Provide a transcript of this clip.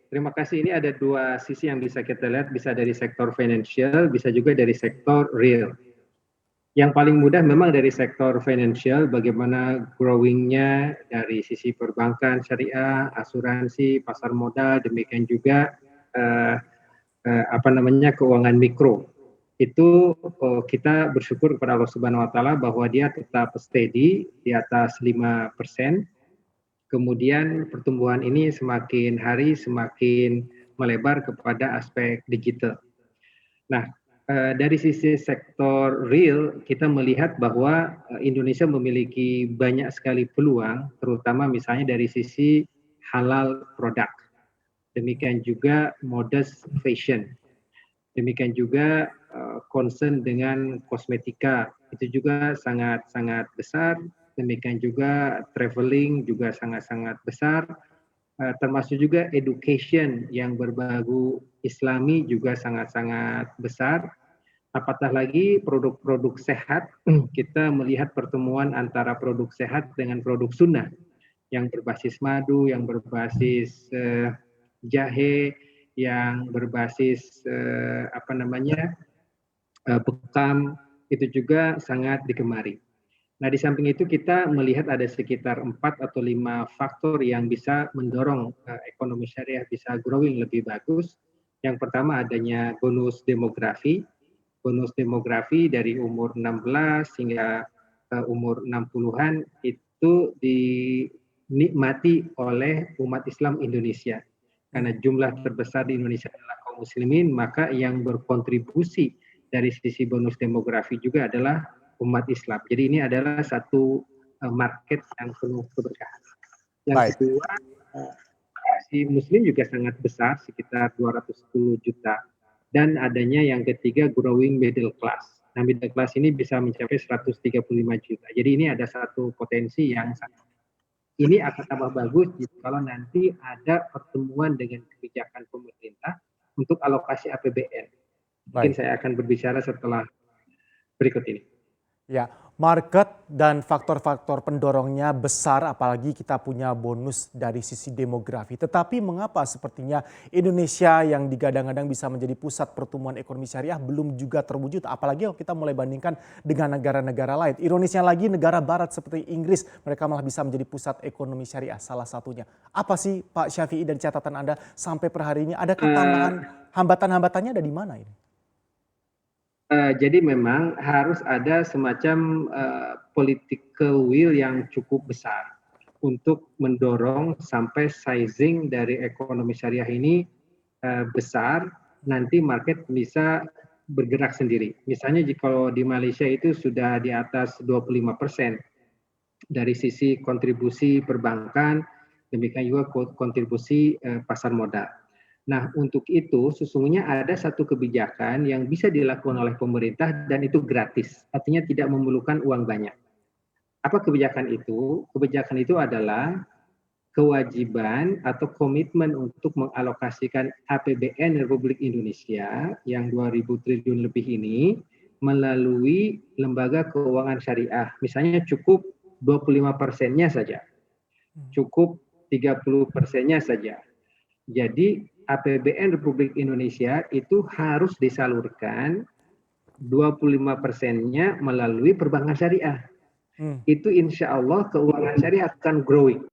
terima kasih. Ini ada dua sisi yang bisa kita lihat, bisa dari sektor financial, bisa juga dari sektor real. Yang paling mudah memang dari sektor financial, bagaimana growing-nya dari sisi perbankan, syariah, asuransi, pasar modal, demikian juga keuangan mikro. Itu kita bersyukur kepada Allah Subhanahu wa taala bahwa dia tetap steady di atas 5%. Kemudian pertumbuhan ini semakin hari semakin melebar kepada aspek digital. Nah, dari sisi sektor real, kita melihat bahwa Indonesia memiliki banyak sekali peluang, terutama misalnya dari sisi halal produk. Demikian juga modest fashion. Demikian juga concern dengan kosmetika, itu juga sangat-sangat besar. Demikian juga traveling juga sangat-sangat besar. Termasuk juga education yang berbau Islami juga sangat-sangat besar. Apatah lagi produk-produk sehat, kita melihat pertemuan antara produk sehat dengan produk sunnah yang berbasis madu, yang berbasis jahe, yang berbasis bekam, itu juga sangat digemari. Nah, di samping itu kita melihat ada sekitar 4 atau 5 faktor yang bisa mendorong ekonomi syariah bisa growing lebih bagus. Yang pertama adanya bonus demografi. Bonus demografi dari umur 16 hingga umur 60-an itu dinikmati oleh umat Islam Indonesia. Karena jumlah terbesar di Indonesia adalah kaum muslimin, maka yang berkontribusi dari sisi bonus demografi juga adalah umat Islam. Jadi ini adalah satu market yang penuh keberkahan. Yang kedua, si muslim juga sangat besar, sekitar 210 juta. Dan adanya yang ketiga, growing middle class. Nah, middle class ini bisa mencapai 135 juta. Jadi ini ada satu potensi yang sangat. Ini akan tambah bagus kalau nanti ada pertemuan dengan kebijakan pemerintah untuk alokasi APBN. Mungkin saya akan berbicara setelah berikut ini. Ya, market dan faktor-faktor pendorongnya besar, apalagi kita punya bonus dari sisi demografi. Tetapi mengapa sepertinya Indonesia yang digadang-gadang bisa menjadi pusat pertumbuhan ekonomi syariah belum juga terwujud? Apalagi kalau kita mulai bandingkan dengan negara-negara lain. Ironisnya lagi negara barat seperti Inggris, mereka malah bisa menjadi pusat ekonomi syariah salah satunya. Apa sih Pak Syafi'i dari catatan Anda sampai per hari ini? Ada tantangan, hambatan-hambatannya ada di mana ini? Jadi memang harus ada semacam political will yang cukup besar untuk mendorong sampai sizing dari ekonomi syariah ini besar, nanti market bisa bergerak sendiri. Misalnya kalau di Malaysia itu sudah di atas 25% dari sisi kontribusi perbankan, demikian juga kontribusi pasar modal. Nah, untuk itu sesungguhnya ada satu kebijakan yang bisa dilakukan oleh pemerintah dan itu gratis, artinya tidak memerlukan uang banyak. Apa kebijakan itu? Kebijakan itu adalah kewajiban atau komitmen untuk mengalokasikan APBN Republik Indonesia yang 2.000 triliun lebih ini melalui lembaga keuangan syariah. Misalnya cukup 25%-nya saja, cukup 30%-nya saja. Jadi APBN Republik Indonesia itu harus disalurkan 25%-nya melalui perbankan syariah. Itu insya Allah keuangan syariah akan growing.